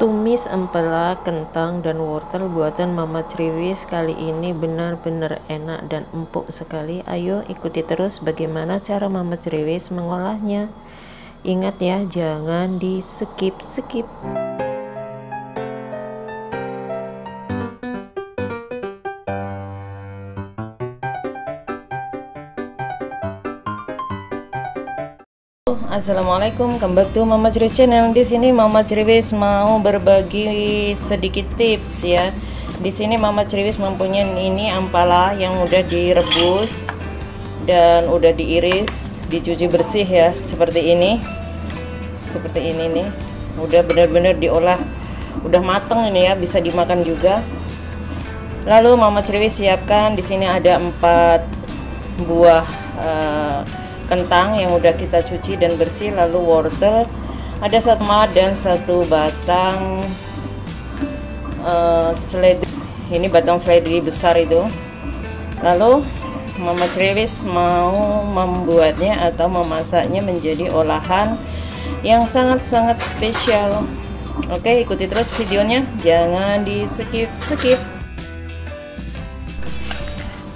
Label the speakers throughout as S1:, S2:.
S1: Tumis empela, kentang, dan wortel buatan Mama Criwis kali ini benar-benar enak dan empuk sekali. Ayo ikuti terus bagaimana cara Mama Criwis mengolahnya. Ingat ya, jangan di skip. Assalamualaikum, kembali back to Mama Criwis channel. Di sini Mama Criwis mau berbagi sedikit tips ya. Di sini Mama Criwis mempunyai ini ampala yang udah direbus dan udah diiris, dicuci bersih ya, seperti ini. Seperti ini nih. Udah benar-benar diolah, udah mateng ini ya, bisa dimakan juga. Lalu Mama Criwis siapkan di sini ada 4 buah kentang yang udah kita cuci dan bersih, lalu wortel ada 1 dan 1 batang seledri, ini batang seledri besar itu. Lalu Mama Criwis mau membuatnya atau memasaknya menjadi olahan yang sangat-sangat spesial. Oke, ikuti terus videonya, jangan di skip.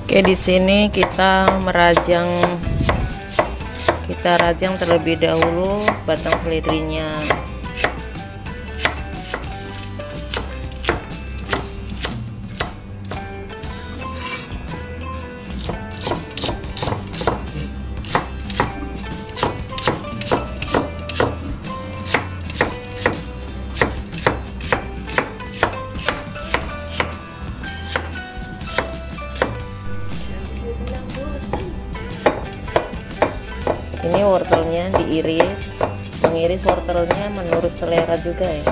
S1: Oke, di sini kita rajang terlebih dahulu batang seledrinya. Ini wortelnya diiris, mengiris wortelnya menurut selera juga ya.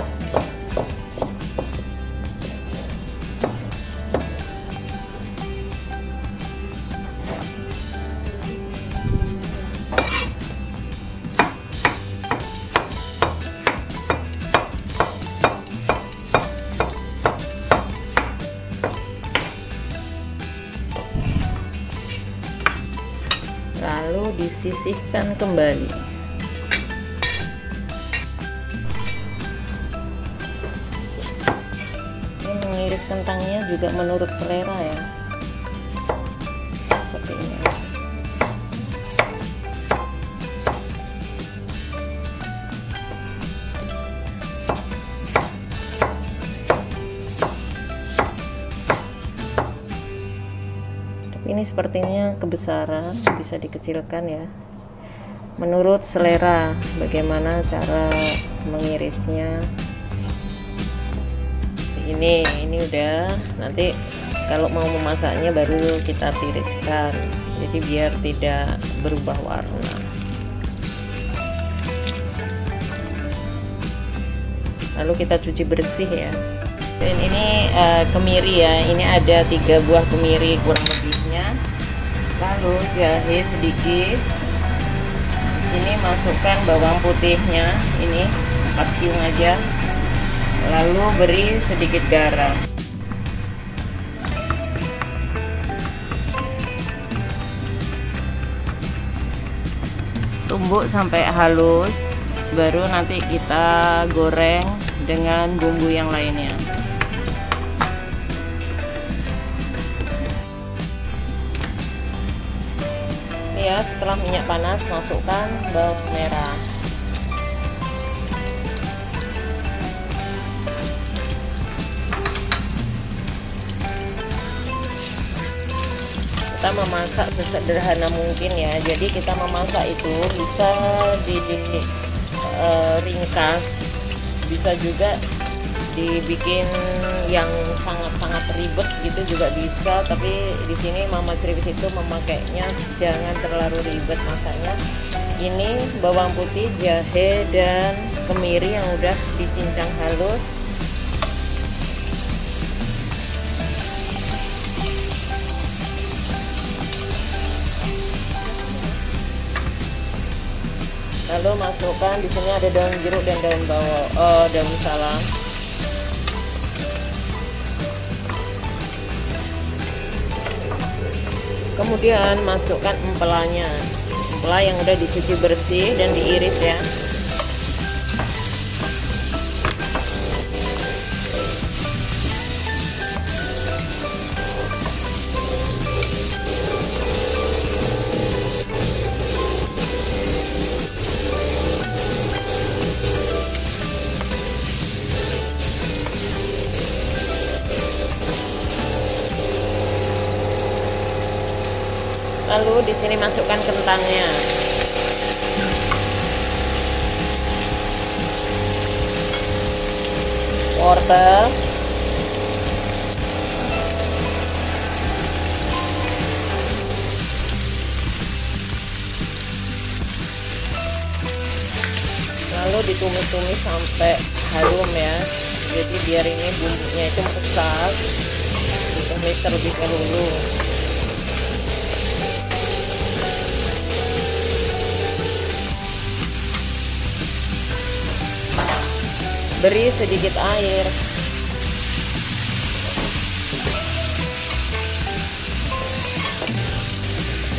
S1: Lalu disisihkan kembali. Ini mengiris kentangnya juga menurut selera ya, seperti ini. Ini sepertinya kebesaran, bisa dikecilkan ya, menurut selera bagaimana cara mengirisnya. Ini udah, nanti kalau mau memasaknya baru kita tiriskan, jadi biar tidak berubah warna. Lalu kita cuci bersih ya. Dan ini kemiri ya, ini ada 3 buah kemiri kurang lebihnya. Lalu jahe sedikit. Di sini masukkan bawang putihnya, ini 4 siung aja. Lalu beri sedikit garam. Tumbuk sampai halus, baru nanti kita goreng dengan bumbu yang lainnya. Ya, setelah minyak panas masukkan bawang merah. Kita memasak sesederhana mungkin ya, jadi kita memasak itu bisa ringkas, bisa juga dibikin yang sangat-sangat ribet gitu juga bisa, tapi di sini Mama Criwis itu memakainya jangan terlalu ribet masaknya. Ini bawang putih, jahe, dan kemiri yang udah dicincang halus. Lalu masukkan, di sini ada daun jeruk dan daun salam. Kemudian masukkan empelanya, empela yang udah dicuci bersih dan diiris ya. Lalu di sini masukkan kentangnya. Wortel. Lalu ditumis-tumis sampai harum ya. Jadi biar ini bumbunya itu meresap, ditumis terlebih dahulu. Beri sedikit air.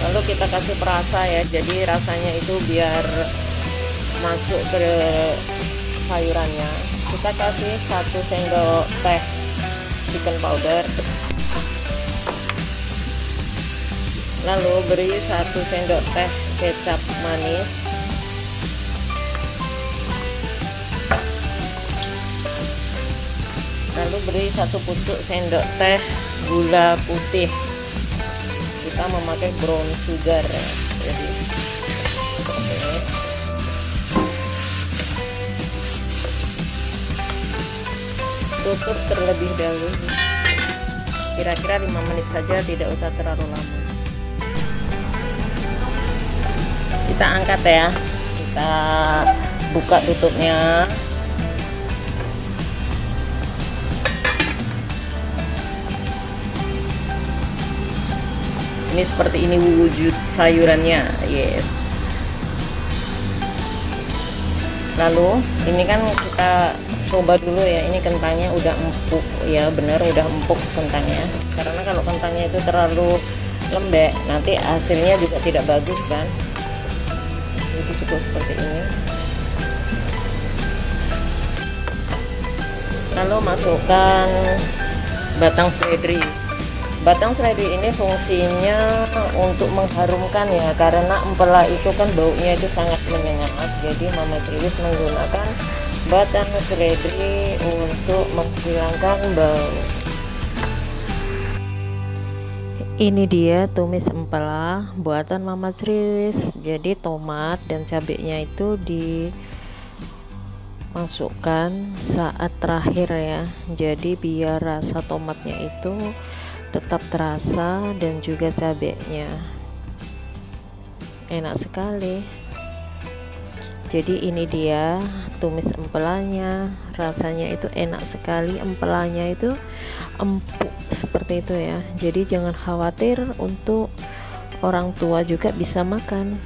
S1: Lalu kita kasih perasa ya, jadi rasanya itu biar masuk ke sayurannya. Kita kasih 1 sendok teh chicken powder. Lalu beri 1 sendok teh kecap manis. Lalu beri 1 pucuk sendok teh gula putih. Kita memakai brown sugar ya. Jadi tutup terlebih dahulu, kira-kira 5 menit saja, tidak usah terlalu lama. Kita angkat ya, kita buka tutupnya. Ini seperti ini wujud sayurannya, yes. Lalu ini kan kita coba dulu ya, ini kentangnya udah empuk ya, bener udah empuk kentangnya. Karena kalau kentangnya itu terlalu lembek, nanti hasilnya juga tidak bagus kan. Jadi cukup seperti ini. Lalu masukkan batang seledri. Batang seledri ini fungsinya untuk mengharumkan ya, karena empela itu kan baunya itu sangat menyengat. Jadi Mama Triwis menggunakan batang seledri untuk menghilangkan bau. Ini dia tumis empela buatan Mama Triwis. Jadi tomat dan cabenya itu dimasukkan saat terakhir ya. Jadi biar rasa tomatnya itu tetap terasa dan juga cabenya enak sekali. Jadi ini dia tumis empelanya, rasanya itu enak sekali, empelanya itu empuk seperti itu ya. Jadi jangan khawatir, untuk orang tua juga bisa makan.